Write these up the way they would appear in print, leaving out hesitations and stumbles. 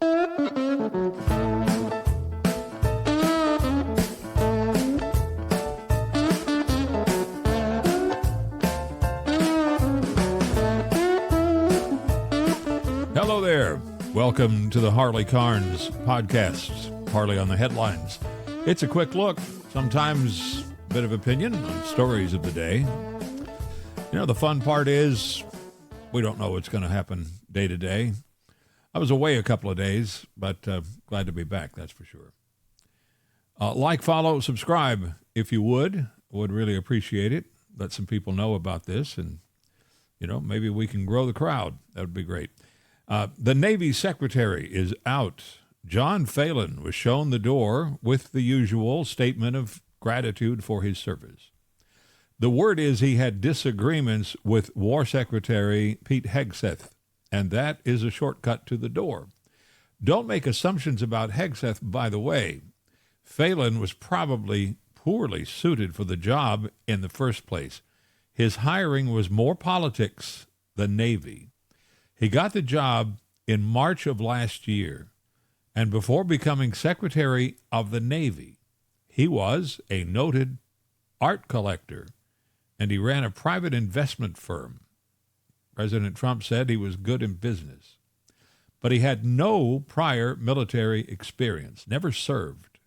Hello there. Welcome to the Harley Carnes podcast, Harley on the Headlines. It's a quick look, sometimes a bit of opinion on stories of the day. You know, the fun part is we don't know what's going to happen day to day. I was away a couple of days, but glad to be back, that's for sure. Like, follow, subscribe if you would. Would really appreciate it. Let some people know about this, and, you know, maybe we can grow the crowd. That would be great. The Navy Secretary is out. John Phelan was shown the door with the usual statement of gratitude for his service. The word is he had disagreements with War Secretary Pete Hegseth, and that is a shortcut to the door. Don't make assumptions about Hegseth, by the way. Phelan was probably poorly suited for the job in the first place. His hiring was more politics than Navy. He got the job in March of last year, and before becoming Secretary of the Navy, he was a noted art collector, and he ran a private investment firm. President Trump said he was good in business, but he had no prior military experience, never served.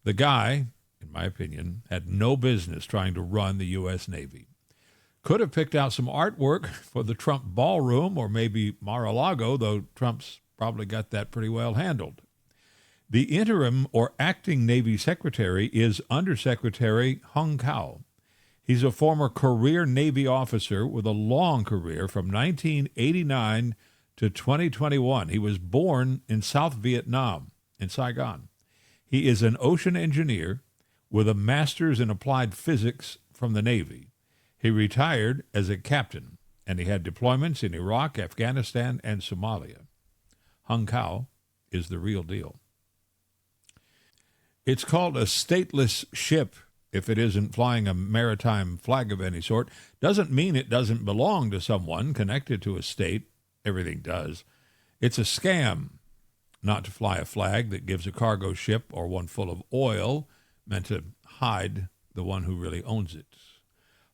The guy, in my opinion, had no business trying to run the U.S. Navy. Could have picked out some artwork for the Trump ballroom or maybe Mar-a-Lago, though Trump's probably got that pretty well handled. The interim or acting Navy Secretary is Undersecretary Hung Cao. He's a former career Navy officer with a long career from 1989 to 2021. He was born in South Vietnam, in Saigon. He is an ocean engineer with a master's in applied physics from the Navy. He retired as a captain, and he had deployments in Iraq, Afghanistan, and Somalia. Hung Cao is the real deal. It's called a stateless ship if it isn't flying a maritime flag of any sort. Doesn't mean it doesn't belong to someone connected to a state. Everything does. It's a scam not to fly a flag that gives a cargo ship or one full of oil meant to hide the one who really owns it.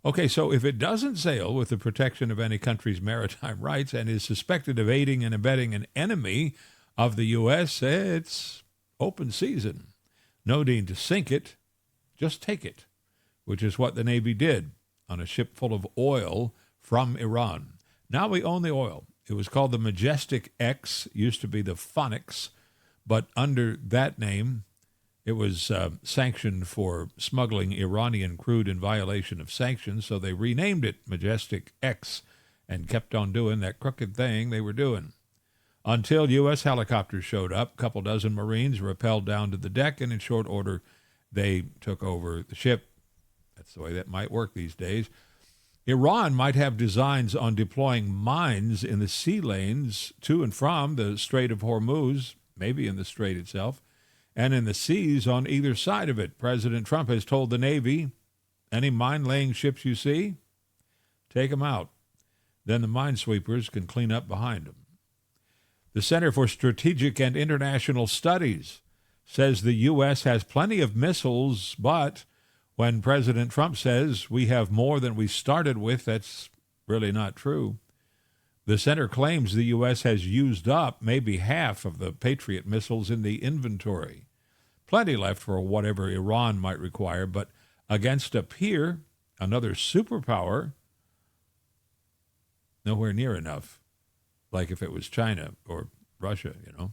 Okay, so if it doesn't sail with the protection of any country's maritime rights and is suspected of aiding and abetting an enemy of the U.S., it's open season. No need to sink it, just take it, which is what the Navy did on a ship full of oil from Iran. Now we own the oil. It was called the Majestic X, used to be the Phonics, but under that name, it was sanctioned for smuggling Iranian crude in violation of sanctions, so they renamed it Majestic X and kept on doing that crooked thing they were doing. Until U.S. helicopters showed up, a couple dozen Marines rappelled down to the deck, and in short order, they took over the ship. That's the way that might work these days. Iran might have designs on deploying mines in the sea lanes to and from the Strait of Hormuz, maybe in the strait itself, and in the seas on either side of it. President Trump has told the Navy, any mine-laying ships you see, take them out. Then the minesweepers can clean up behind them. The Center for Strategic and International Studies says the U.S. has plenty of missiles, but when President Trump says we have more than we started with, that's really not true. The center claims the U.S. has used up maybe half of the Patriot missiles in the inventory. Plenty left for whatever Iran might require, but against a peer, another superpower, nowhere near enough, like if it was China or Russia, you know.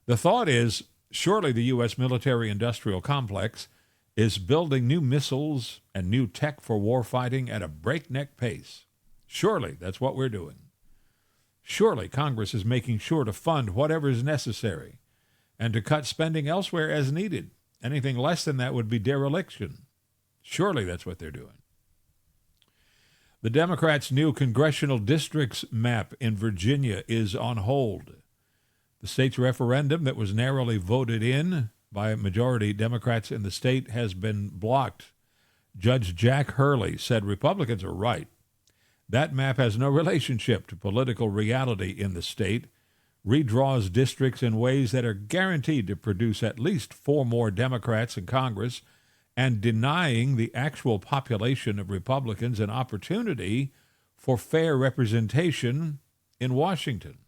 The thought is, surely the U.S. military-industrial complex is building new missiles and new tech for warfighting at a breakneck pace. Surely that's what we're doing. Surely Congress is making sure to fund whatever is necessary and to cut spending elsewhere as needed. Anything less than that would be dereliction. Surely that's what they're doing. The Democrats' new congressional districts map in Virginia is on hold. The state's referendum that was narrowly voted in by a majority Democrats in the state has been blocked. Judge Jack Hurley said Republicans are right. That map has no relationship to political reality in the state. redraws districts in ways that are guaranteed to produce at least 4 more Democrats in Congress, and denying the actual population of Republicans an opportunity for fair representation in Washington.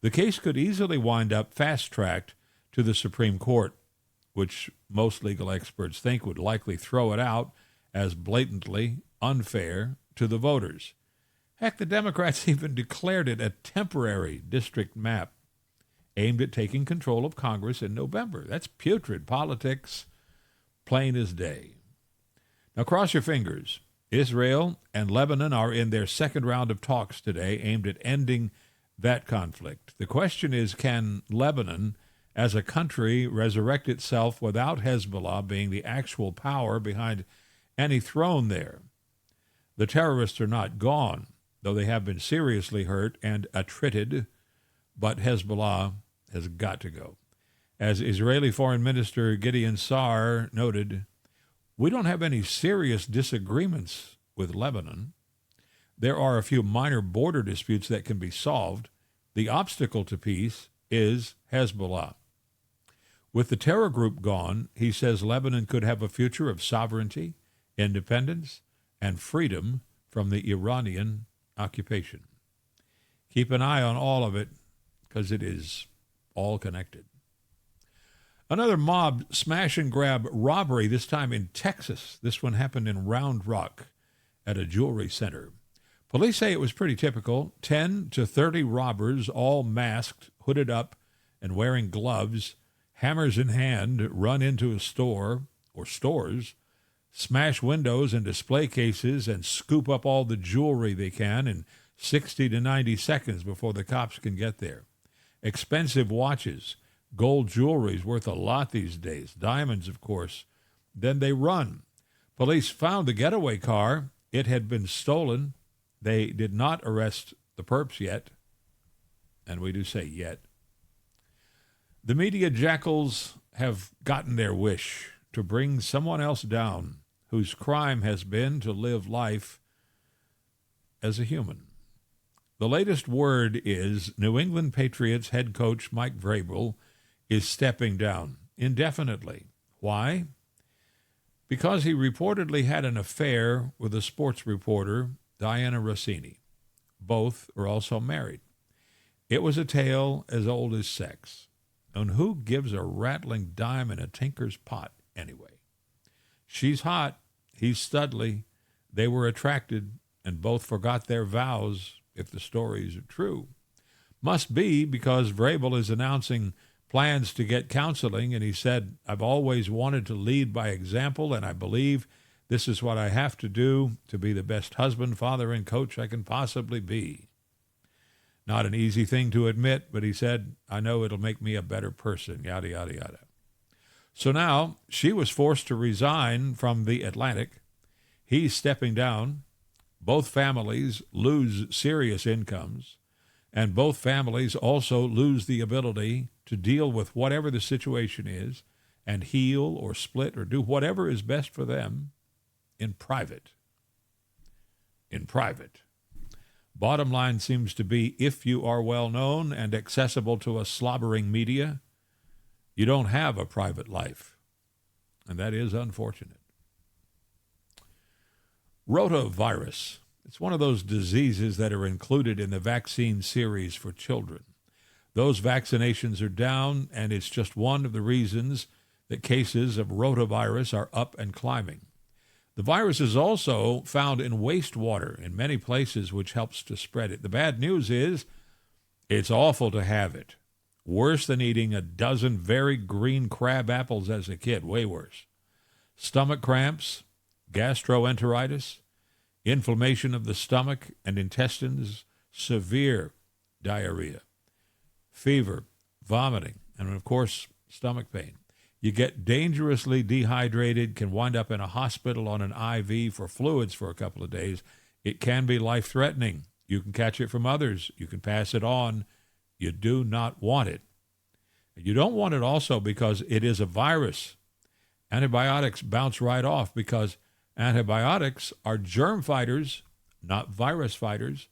The case could easily wind up fast-tracked to the Supreme Court, which most legal experts think would likely throw it out as blatantly unfair to the voters. Heck, the Democrats even declared it a temporary district map aimed at taking control of Congress in November. That's putrid politics, plain as day. Now, cross your fingers. Israel and Lebanon are in their second round of talks today aimed at ending that conflict. The question is, can Lebanon, as a country, resurrect itself without Hezbollah being the actual power behind any throne there? The terrorists are not gone, though they have been seriously hurt and attrited, but Hezbollah has got to go. As Israeli Foreign Minister Gideon Sa'ar noted, we don't have any serious disagreements with Lebanon. There are a few minor border disputes that can be solved. The obstacle to peace is Hezbollah. With the terror group gone, he says Lebanon could have a future of sovereignty, independence, and freedom from the Iranian occupation. Keep an eye on all of it, because it is all connected. Another mob smash-and-grab robbery, this time in Texas. This one happened in Round Rock at a jewelry center. Police say it was pretty typical. 10 to 30 robbers, all masked, hooded up, and wearing gloves, hammers in hand, run into a store or stores, smash windows and display cases, and scoop up all the jewelry they can in 60 to 90 seconds before the cops can get there. Expensive watches, gold jewelry is worth a lot these days, diamonds, of course. Then they run. Police found the getaway car. It had been stolen. They did not arrest the perps yet, and we do say yet. The media jackals have gotten their wish to bring someone else down whose crime has been to live life as a human. The latest word is New England Patriots head coach Mike Vrabel is stepping down indefinitely. Why? Because he reportedly had an affair with a sports reporter, Diana Rossini. Both are also married. It was a tale as old as sex. And who gives a rattling dime in a tinker's pot anyway? She's hot, he's studly, they were attracted, and both forgot their vows, if the stories are true. Must be because Vrabel is announcing plans to get counseling, and he said, I've always wanted to lead by example, and I believe this is what I have to do to be the best husband, father, and coach I can possibly be. Not an easy thing to admit, but he said, I know it'll make me a better person, yada, yada, yada. So now she was forced to resign from the Atlantic. He's stepping down. Both families lose serious incomes, and both families also lose the ability to deal with whatever the situation is and heal or split or do whatever is best for them in private. In private. Bottom line seems to be, if you are well known and accessible to a slobbering media, you don't have a private life. And that is unfortunate. Rotavirus. It's one of those diseases that are included in the vaccine series for children. Those vaccinations are down, and it's just one of the reasons that cases of rotavirus are up and climbing. The virus is also found in wastewater in many places, which helps to spread it. The bad news is it's awful to have it. Worse than eating a dozen very green crab apples as a kid, way worse. Stomach cramps, gastroenteritis, inflammation of the stomach and intestines, severe diarrhea, fever, vomiting, and of course, stomach pain. You get dangerously dehydrated, can wind up in a hospital on an IV for fluids for a couple of days. It can be life-threatening. You can catch it from others. You can pass it on. You do not want it. You don't want it also because it is a virus. Antibiotics bounce right off because antibiotics are germ fighters, not virus fighters,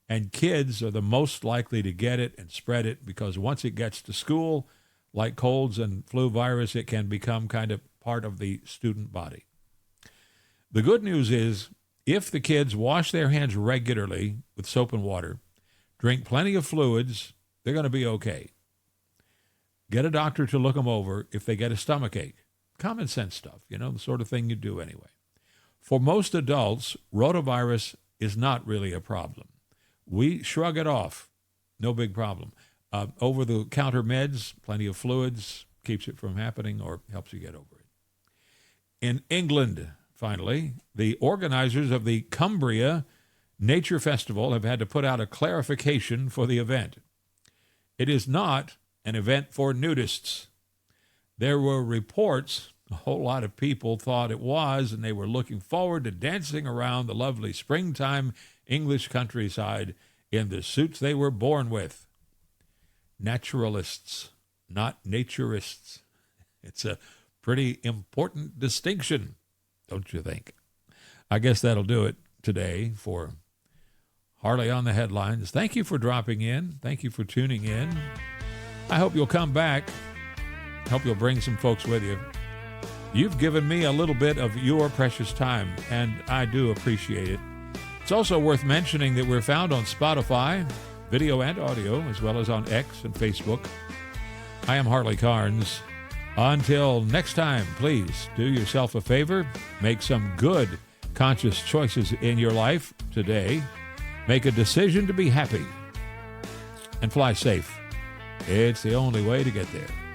And kids are the most likely to get it and spread it because once it gets to school, like colds and flu virus, it can become kind of part of the student body. The good news is if the kids wash their hands regularly with soap and water, drink plenty of fluids, they're going to be okay. Get a doctor to look them over if they get a stomach ache. Common sense stuff, the sort of thing you do anyway. For most adults, rotavirus is not really a problem. We shrug it off. No big problem. Over-the-counter meds, plenty of fluids, keeps it from happening or helps you get over it. In England, finally, the organizers of the Cumbria Nature Festival have had to put out a clarification for the event. It is not an event for nudists. There were reports, a whole lot of people thought it was, and they were looking forward to dancing around the lovely springtime English countryside in the suits they were born with. Naturalists, not naturists. It's a pretty important distinction, don't you think? I guess that'll do it today for Harley on the Headlines. Thank you for dropping in. Thank you for tuning in. I hope you'll come back. Hope you'll bring some folks with you. You've given me a little bit of your precious time, and I do appreciate it. It's also worth mentioning that we're found on Spotify, video and audio, as well as on X and Facebook. I am Harley Carnes. Until next time, please do yourself a favor. Make some good, conscious choices in your life today. Make a decision to be happy. And fly safe. It's the only way to get there.